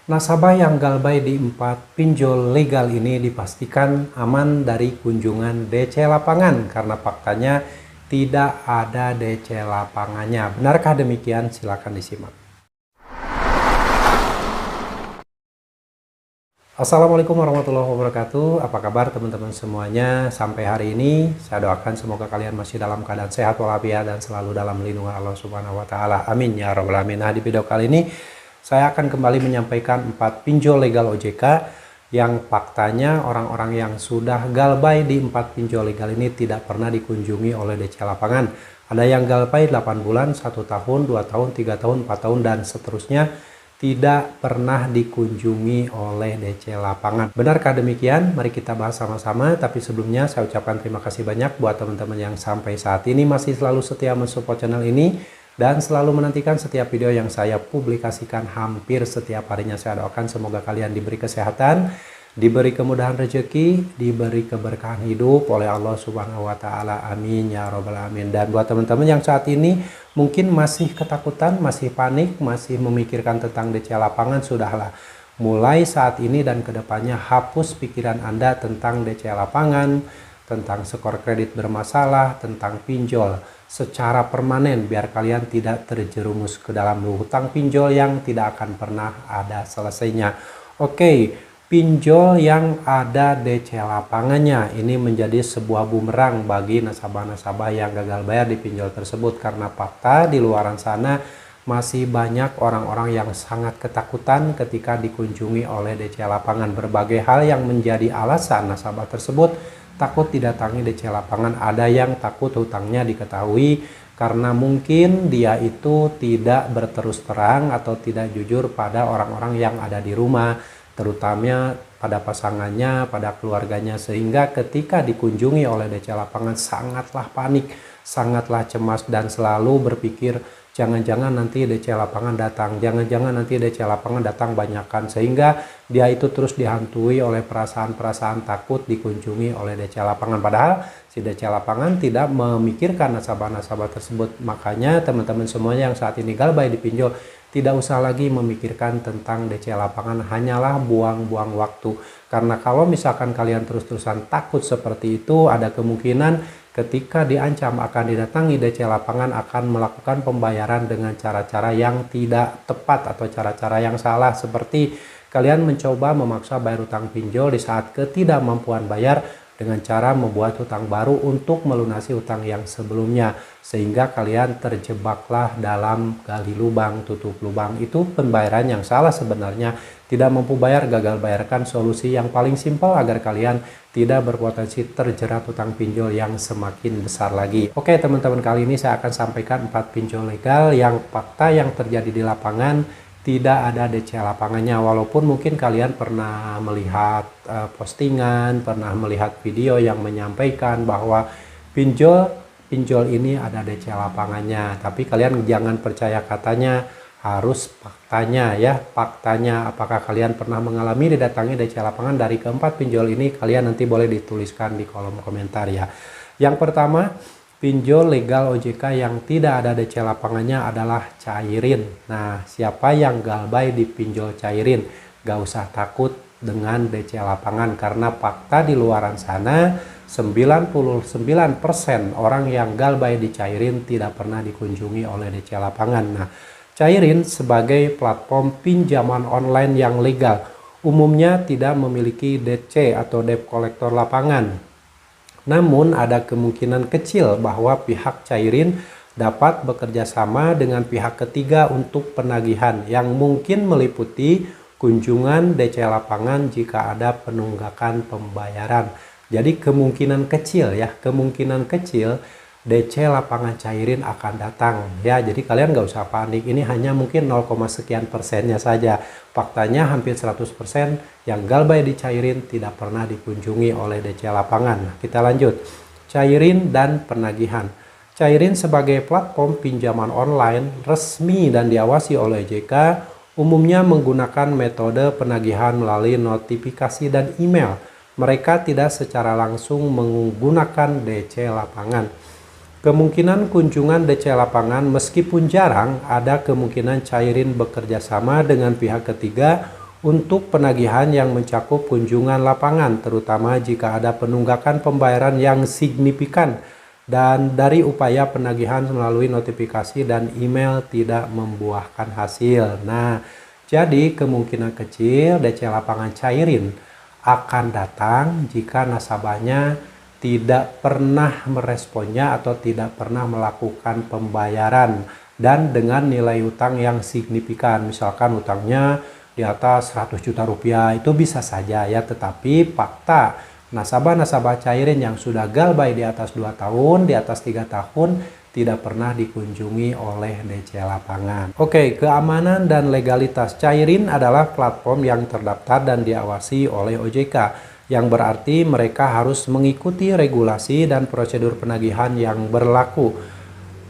Nasabah yang galbay di 4 pinjol legal ini dipastikan aman dari kunjungan DC lapangan karena faktanya tidak ada DC lapangannya. Benarkah demikian? Silakan disimak. Assalamualaikum warahmatullahi wabarakatuh. Apa kabar teman-teman semuanya? Sampai hari ini saya doakan semoga kalian masih dalam keadaan sehat walafiat dan selalu dalam lindungan Allah Subhanahu wa taala. Amin ya rabbal alamin. Nah, di video kali ini saya akan kembali menyampaikan 4 pinjol legal OJK yang faktanya orang-orang yang sudah galbay di 4 pinjol legal ini tidak pernah dikunjungi oleh DC lapangan. Ada yang galbay 8 bulan, 1 tahun, 2 tahun, 3 tahun, 4 tahun dan seterusnya, tidak pernah dikunjungi oleh DC lapangan. Benarkah demikian? Mari kita bahas sama-sama. Tapi sebelumnya saya ucapkan terima kasih banyak buat teman-teman yang sampai saat ini masih selalu setia mensupport channel ini dan selalu menantikan setiap video yang saya publikasikan hampir setiap harinya. Saya doakan semoga kalian diberi kesehatan, diberi kemudahan rezeki, diberi keberkahan hidup oleh Allah Subhanahu wa taala. Amin ya robbal alamin. Dan buat teman-teman yang saat ini mungkin masih ketakutan, masih panik, masih memikirkan tentang DC lapangan, sudahlah. Mulai saat ini dan kedepannya hapus pikiran Anda tentang DC lapangan, tentang skor kredit bermasalah, tentang pinjol secara permanen biar kalian tidak terjerumus ke dalam hutang pinjol yang tidak akan pernah ada selesainya. Oke. Pinjol yang ada DC lapangannya ini menjadi sebuah bumerang bagi nasabah-nasabah yang gagal bayar di pinjol tersebut karena fakta di luaran sana masih banyak orang-orang yang sangat ketakutan ketika dikunjungi oleh DC lapangan. Berbagai hal yang menjadi alasan nasabah tersebut takut didatangi DC lapangan. Ada yang takut hutangnya diketahui karena mungkin dia itu tidak berterus terang atau tidak jujur pada orang-orang yang ada di rumah, terutama pada pasangannya, pada keluarganya, sehingga ketika dikunjungi oleh DC lapangan sangatlah panik, sangatlah cemas dan selalu berpikir jangan-jangan nanti DC lapangan datang, jangan-jangan nanti DC lapangan datang banyakkan, sehingga dia itu terus dihantui oleh perasaan-perasaan takut dikunjungi oleh DC lapangan. Padahal si DC lapangan tidak memikirkan nasabah-nasabah tersebut. Makanya teman-teman semuanya yang saat ini galbay di pinjol tidak usah lagi memikirkan tentang DC lapangan, hanyalah buang-buang waktu. Karena kalau misalkan kalian terus-terusan takut seperti itu, ada kemungkinan ketika diancam akan didatangi DC lapangan akan melakukan pembayaran dengan cara-cara yang tidak tepat atau cara-cara yang salah. Seperti kalian mencoba memaksa bayar utang pinjol di saat ketidakmampuan bayar dengan cara membuat hutang baru untuk melunasi hutang yang sebelumnya, sehingga kalian terjebaklah dalam gali lubang tutup lubang. Itu pembayaran yang salah sebenarnya. Tidak mampu bayar, gagal bayarkan solusi yang paling simpel agar kalian tidak berpotensi terjerat hutang pinjol yang semakin besar lagi. Oke teman-teman, kali ini saya akan sampaikan 4 pinjol legal yang fakta yang terjadi di lapangan tidak ada DC lapangannya. Walaupun mungkin kalian pernah melihat postingan, pernah melihat video yang menyampaikan bahwa pinjol ini ada DC lapangannya, tapi kalian jangan percaya katanya, harus faktanya ya. Faktanya, apakah kalian pernah mengalami didatangi DC lapangan dari keempat pinjol ini? Kalian nanti boleh dituliskan di kolom komentar ya. Yang pertama, pinjol legal OJK yang tidak ada DC lapangannya adalah Cairin. Nah, siapa yang galbay di pinjol Cairin? Gak usah takut dengan DC lapangan karena fakta di luaran sana 99% orang yang galbay di Cairin tidak pernah dikunjungi oleh DC lapangan. Nah, Cairin sebagai platform pinjaman online yang legal umumnya tidak memiliki DC atau debt collector lapangan. Namun ada kemungkinan kecil bahwa pihak Cairin dapat bekerja sama dengan pihak ketiga untuk penagihan yang mungkin meliputi kunjungan DC lapangan jika ada penunggakan pembayaran. Jadi kemungkinan kecil ya, kemungkinan kecil DC lapangan Cairin akan datang ya. Jadi kalian nggak usah panik, ini hanya mungkin 0, sekian persennya saja. Faktanya hampir 100% yang galbay di Cairin tidak pernah dikunjungi oleh DC lapangan. Nah, kita lanjut. Cairin dan penagihan. Cairin sebagai platform pinjaman online resmi dan diawasi oleh OJK umumnya menggunakan metode penagihan melalui notifikasi dan email. Mereka tidak secara langsung menggunakan DC lapangan. Kemungkinan kunjungan DC lapangan meskipun jarang, ada kemungkinan Cairin bekerja sama dengan pihak ketiga untuk penagihan yang mencakup kunjungan lapangan, terutama jika ada penunggakan pembayaran yang signifikan dan dari upaya penagihan melalui notifikasi dan email tidak membuahkan hasil. Nah, jadi kemungkinan kecil DC lapangan cairin akan datang jika nasabahnya tidak pernah meresponnya atau tidak pernah melakukan pembayaran dan dengan nilai utang yang signifikan. Misalkan utangnya di atas 100 juta rupiah, itu bisa saja ya, tetapi fakta nasabah-nasabah cairin yang sudah galbay di atas 2 tahun, di atas 3 tahun tidak pernah dikunjungi oleh DC lapangan. Oke, keamanan dan legalitas cairin adalah platform yang terdaftar dan diawasi oleh OJK, yang berarti mereka harus mengikuti regulasi dan prosedur penagihan yang berlaku.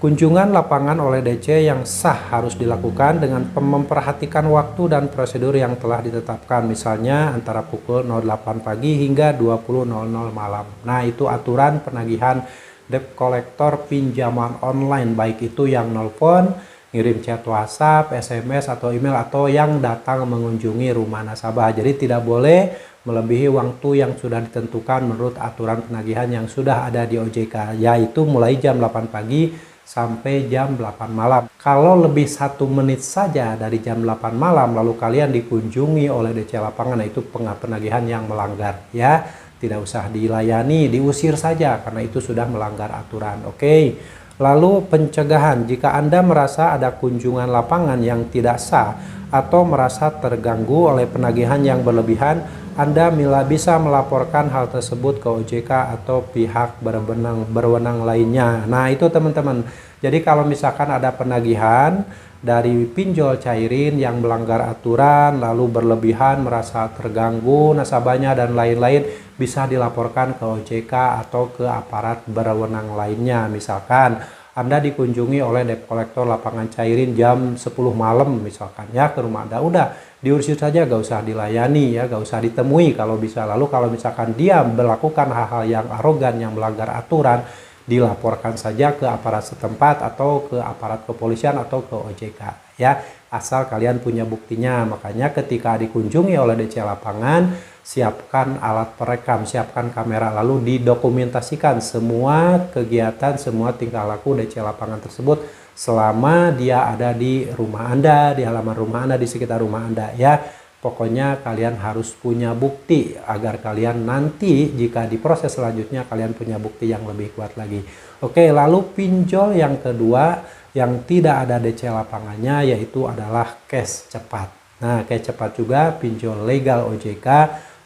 Kunjungan lapangan oleh DC yang sah harus dilakukan dengan memperhatikan waktu dan prosedur yang telah ditetapkan, misalnya antara pukul 08 pagi hingga 20.00 malam. Nah, itu aturan penagihan debt collector pinjaman online, baik itu yang nelpon, ngirim chat WhatsApp, SMS atau email, atau yang datang mengunjungi rumah nasabah. Jadi tidak boleh melebihi waktu yang sudah ditentukan menurut aturan penagihan yang sudah ada di OJK, yaitu mulai jam 8 pagi sampai jam 8 malam. Kalau lebih 1 menit saja dari jam 8 malam lalu kalian dikunjungi oleh DC lapangan, nah itu penagihan yang melanggar ya. Tidak usah dilayani, diusir saja karena itu sudah melanggar aturan. Oke. Lalu pencegahan, jika Anda merasa ada kunjungan lapangan yang tidak sah atau merasa terganggu oleh penagihan yang berlebihan, Anda bisa melaporkan hal tersebut ke OJK atau pihak berwenang lainnya. Nah, itu teman-teman. Jadi kalau misalkan ada penagihan dari pinjol cairin yang melanggar aturan, lalu berlebihan, merasa terganggu nasabahnya dan lain-lain, bisa dilaporkan ke OJK atau ke aparat berwenang lainnya. Misalkan Anda dikunjungi oleh debt collector lapangan cairin jam 10 malam misalkan ya ke rumah Anda, udah diusir saja, gak usah dilayani ya, gak usah ditemui kalau bisa. Lalu kalau misalkan dia melakukan hal-hal yang arogan, yang melanggar aturan, dilaporkan saja ke aparat setempat atau ke aparat kepolisian atau ke OJK ya, asal kalian punya buktinya. Makanya ketika dikunjungi oleh DC lapangan, siapkan alat perekam, siapkan kamera, lalu didokumentasikan semua kegiatan, semua tingkah laku DC lapangan tersebut selama dia ada di rumah Anda, di halaman rumah Anda, di sekitar rumah Anda ya. Pokoknya kalian harus punya bukti agar kalian nanti jika diproses selanjutnya kalian punya bukti yang lebih kuat lagi. Oke, lalu pinjol yang kedua yang tidak ada DC lapangannya yaitu adalah cash cepat. Nah, cash cepat juga pinjol legal OJK,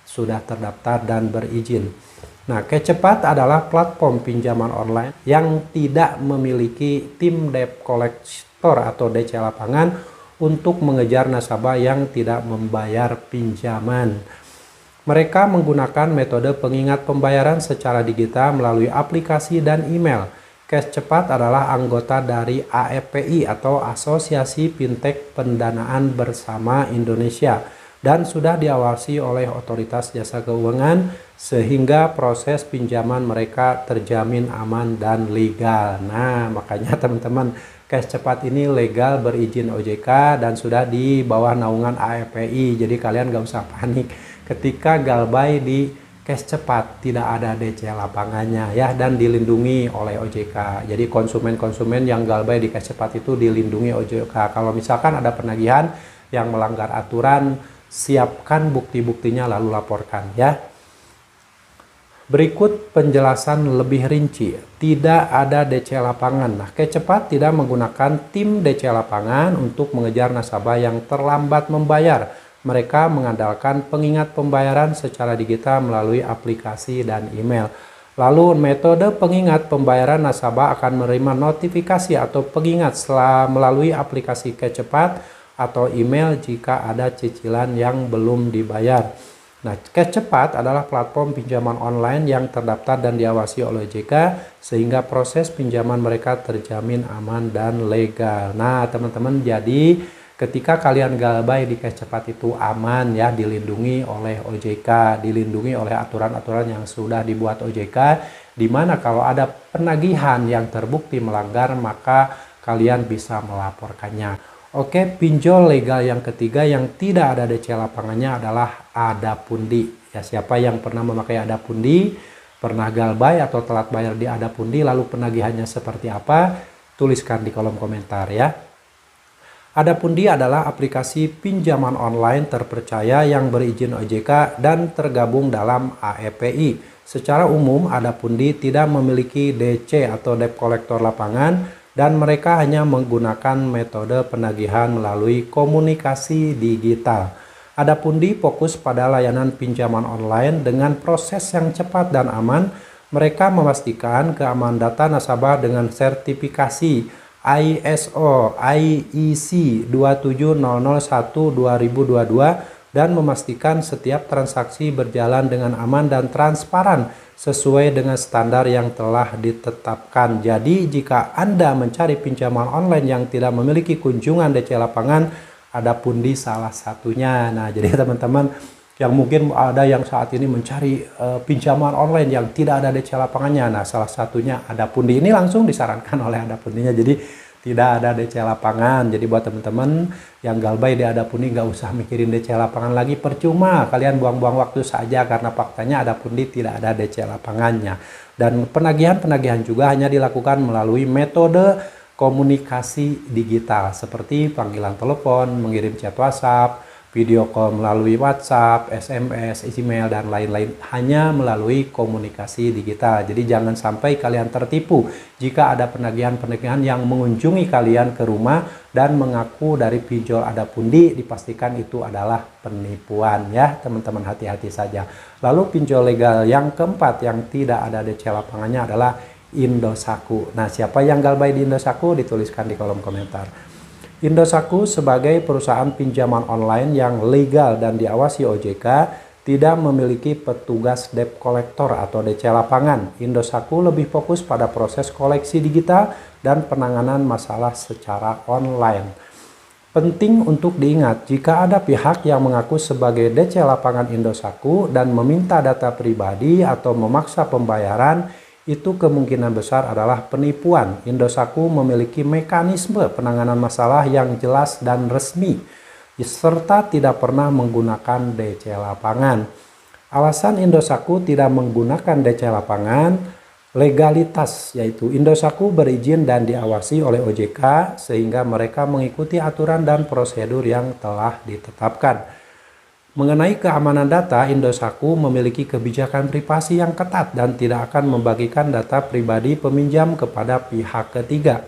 sudah terdaftar dan berizin. Nah, cash cepat adalah platform pinjaman online yang tidak memiliki tim debt collector atau DC lapangan untuk mengejar nasabah yang tidak membayar pinjaman. Mereka menggunakan metode pengingat pembayaran secara digital melalui aplikasi dan email. Cash Cepat adalah anggota dari AFPI atau Asosiasi Fintech Pendanaan Bersama Indonesia dan sudah diawasi oleh Otoritas Jasa Keuangan sehingga proses pinjaman mereka terjamin aman dan legal. Nah, makanya teman-teman, Cash Cepat ini legal, berizin OJK dan sudah di bawah naungan AFPI. Jadi kalian gak usah panik ketika galbay di Cash Cepat, tidak ada DC lapangannya ya, dan dilindungi oleh OJK. Jadi konsumen-konsumen yang galbay di Cash Cepat itu dilindungi OJK. Kalau misalkan ada penagihan yang melanggar aturan, siapkan bukti-buktinya lalu laporkan ya. Berikut penjelasan lebih rinci. Tidak ada DC lapangan. Nah, Cash Cepat tidak menggunakan tim DC lapangan untuk mengejar nasabah yang terlambat membayar. Mereka mengandalkan pengingat pembayaran secara digital melalui aplikasi dan email. Lalu metode pengingat pembayaran, nasabah akan menerima notifikasi atau pengingat melalui aplikasi Cash Cepat atau email jika ada cicilan yang belum dibayar. Nah, Cash Cepat adalah platform pinjaman online yang terdaftar dan diawasi oleh OJK sehingga proses pinjaman mereka terjamin aman dan legal. Nah, teman-teman, jadi ketika kalian galbay di Cash Cepat itu aman ya, dilindungi oleh OJK, dilindungi oleh aturan-aturan yang sudah dibuat OJK, di mana kalau ada penagihan yang terbukti melanggar maka kalian bisa melaporkannya. Oke, pinjol legal yang ketiga yang tidak ada DC lapangannya adalah Adapundi. Ya, siapa yang pernah memakai Adapundi, pernah galbay atau telat bayar di Adapundi, lalu penagihannya seperti apa? Tuliskan di kolom komentar ya. Adapundi adalah aplikasi pinjaman online terpercaya yang berizin OJK dan tergabung dalam AEPI. Secara umum, Adapundi tidak memiliki DC atau debt collector lapangan dan mereka hanya menggunakan metode penagihan melalui komunikasi digital. Adapundi fokus pada layanan pinjaman online dengan proses yang cepat dan aman. Mereka memastikan keamanan data nasabah dengan sertifikasi ISO IEC 27001-2022 dan memastikan setiap transaksi berjalan dengan aman dan transparan sesuai dengan standar yang telah ditetapkan. Jadi jika Anda mencari pinjaman online yang tidak memiliki kunjungan DC lapangan, Adapundi salah satunya. Nah, jadi teman-teman yang mungkin ada yang saat ini mencari pinjaman online yang tidak ada DC lapangannya, nah salah satunya Adapundi. Ini langsung disarankan oleh Adapundinya, jadi tidak ada DC lapangan. Jadi buat teman-teman yang galbay di Adapundi nggak usah mikirin DC lapangan lagi, percuma kalian buang-buang waktu saja karena faktanya Adapundi tidak ada DC lapangannya. Dan penagihan-penagihan juga hanya dilakukan melalui metode komunikasi digital seperti panggilan telepon, mengirim chat WhatsApp, video call melalui WhatsApp, SMS, email, dan lain-lain, hanya melalui komunikasi digital. Jadi jangan sampai kalian tertipu jika ada penagihan-penagihan yang mengunjungi kalian ke rumah dan mengaku dari pinjol Adapundi, dipastikan itu adalah penipuan ya teman-teman, hati-hati saja. Lalu pinjol legal yang keempat yang tidak ada DC lapangannya adalah Indosako. Nah, siapa yang galbay di Indosako? Dituliskan di kolom komentar. Indosako sebagai perusahaan pinjaman online yang legal dan diawasi OJK tidak memiliki petugas debt collector atau DC lapangan. Indosako lebih fokus pada proses koleksi digital dan penanganan masalah secara online. Penting untuk diingat, jika ada pihak yang mengaku sebagai DC lapangan Indosako dan meminta data pribadi atau memaksa pembayaran, itu kemungkinan besar adalah penipuan. Indosako memiliki mekanisme penanganan masalah yang jelas dan resmi, serta tidak pernah menggunakan DC lapangan. Alasan Indosako tidak menggunakan DC lapangan, legalitas, yaitu Indosako berizin dan diawasi oleh OJK sehingga mereka mengikuti aturan dan prosedur yang telah ditetapkan. Mengenai keamanan data, Indosako memiliki kebijakan privasi yang ketat dan tidak akan membagikan data pribadi peminjam kepada pihak ketiga.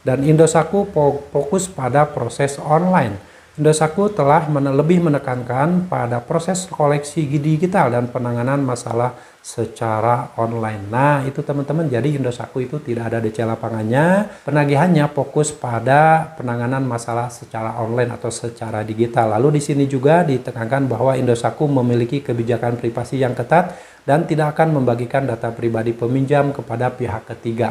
Dan Indosako fokus pada proses online. Indosako telah lebih menekankan pada proses koleksi digital dan penanganan masalah secara online. Nah, itu teman-teman, jadi Indosako itu tidak ada DC lapangannya. Penagihannya fokus pada penanganan masalah secara online atau secara digital. Lalu di sini juga ditekankan bahwa Indosako memiliki kebijakan privasi yang ketat dan tidak akan membagikan data pribadi peminjam kepada pihak ketiga.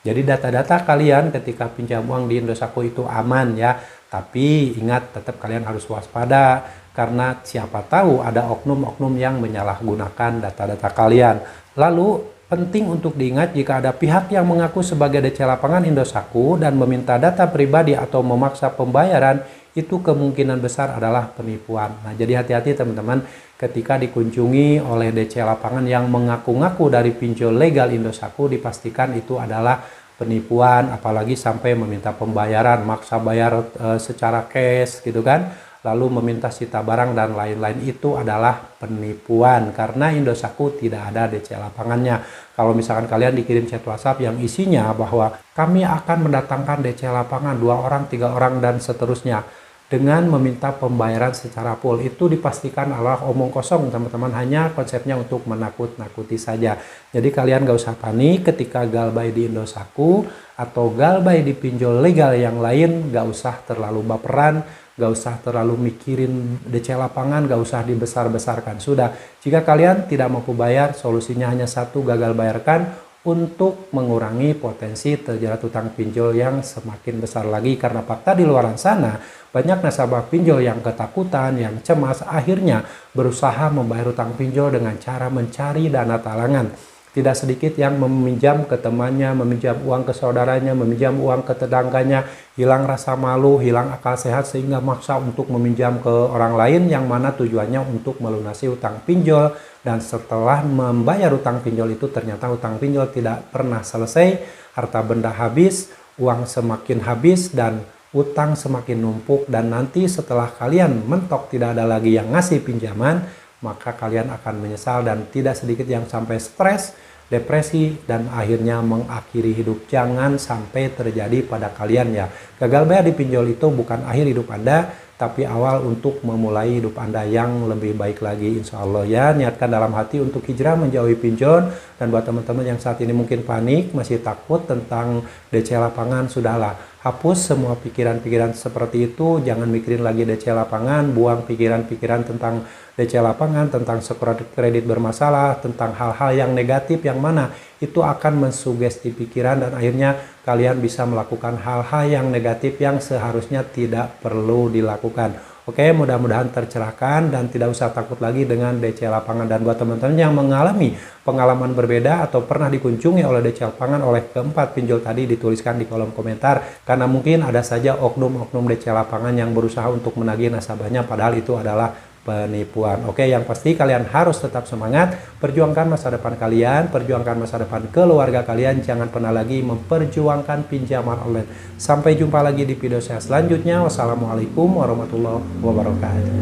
Jadi data-data kalian ketika pinjam uang di Indosako itu aman ya. Tapi ingat, tetap kalian harus waspada karena siapa tahu ada oknum-oknum yang menyalahgunakan data-data kalian. Lalu penting untuk diingat, jika ada pihak yang mengaku sebagai DC lapangan Indosako dan meminta data pribadi atau memaksa pembayaran, itu kemungkinan besar adalah penipuan. Nah, jadi hati-hati teman-teman ketika dikunjungi oleh DC lapangan yang mengaku-ngaku dari pinjol legal Indosako, dipastikan itu adalah penipuan, apalagi sampai meminta pembayaran, maksa bayar secara cash gitu kan, lalu meminta sita barang dan lain-lain, itu adalah penipuan karena Indosako tidak ada DC lapangannya. Kalau misalkan kalian dikirim chat WhatsApp yang isinya bahwa kami akan mendatangkan DC lapangan 2 orang, 3 orang dan seterusnya dengan meminta pembayaran secara full, itu dipastikan adalah omong kosong teman-teman, hanya konsepnya untuk menakut-nakuti saja. Jadi kalian gak usah panik ketika galbay di Indosako atau galbay di pinjol legal yang lain, gak usah terlalu baperan, gak usah terlalu mikirin DC lapangan, gak usah dibesar-besarkan. Sudah, jika kalian tidak mampu bayar, solusinya hanya satu, gagal bayarkan, untuk mengurangi potensi terjerat utang pinjol yang semakin besar lagi. Karena fakta di luar sana, banyak nasabah pinjol yang ketakutan, yang cemas, akhirnya berusaha membayar utang pinjol dengan cara mencari dana talangan. Tidak sedikit yang meminjam ke temannya, meminjam uang ke saudaranya, meminjam uang ke tetangganya, hilang rasa malu, hilang akal sehat sehingga maksa untuk meminjam ke orang lain yang mana tujuannya untuk melunasi utang pinjol, dan setelah membayar utang pinjol itu ternyata utang pinjol tidak pernah selesai, harta benda habis, uang semakin habis dan utang semakin numpuk, dan nanti setelah kalian mentok tidak ada lagi yang ngasih pinjaman, maka kalian akan menyesal dan tidak sedikit yang sampai stres, depresi, dan akhirnya mengakhiri hidup. Jangan sampai terjadi pada kalian ya. Gagal bayar di pinjol itu bukan akhir hidup Anda, tapi awal untuk memulai hidup Anda yang lebih baik lagi insya Allah ya. Niatkan dalam hati untuk hijrah menjauhi pinjol. Dan buat teman-teman yang saat ini mungkin panik, masih takut tentang DC lapangan, sudahlah. Hapus semua pikiran-pikiran seperti itu, jangan mikirin lagi DC lapangan, buang pikiran-pikiran tentang DC lapangan, tentang skor kredit bermasalah, tentang hal-hal yang negatif yang mana itu akan mensugesti pikiran dan akhirnya kalian bisa melakukan hal-hal yang negatif yang seharusnya tidak perlu dilakukan. Oke, mudah-mudahan tercerahkan dan tidak usah takut lagi dengan DC lapangan. Dan buat teman-teman yang mengalami pengalaman berbeda atau pernah dikunjungi oleh DC lapangan oleh keempat pinjol tadi, dituliskan di kolom komentar. Karena mungkin ada saja oknum-oknum DC lapangan yang berusaha untuk menagih nasabahnya padahal itu adalah penipuan. Oke, yang pasti kalian harus tetap semangat, perjuangkan masa depan kalian, perjuangkan masa depan keluarga kalian, jangan pernah lagi memperjuangkan pinjaman online. Sampai jumpa lagi di video saya selanjutnya. Wassalamualaikum warahmatullahi wabarakatuh.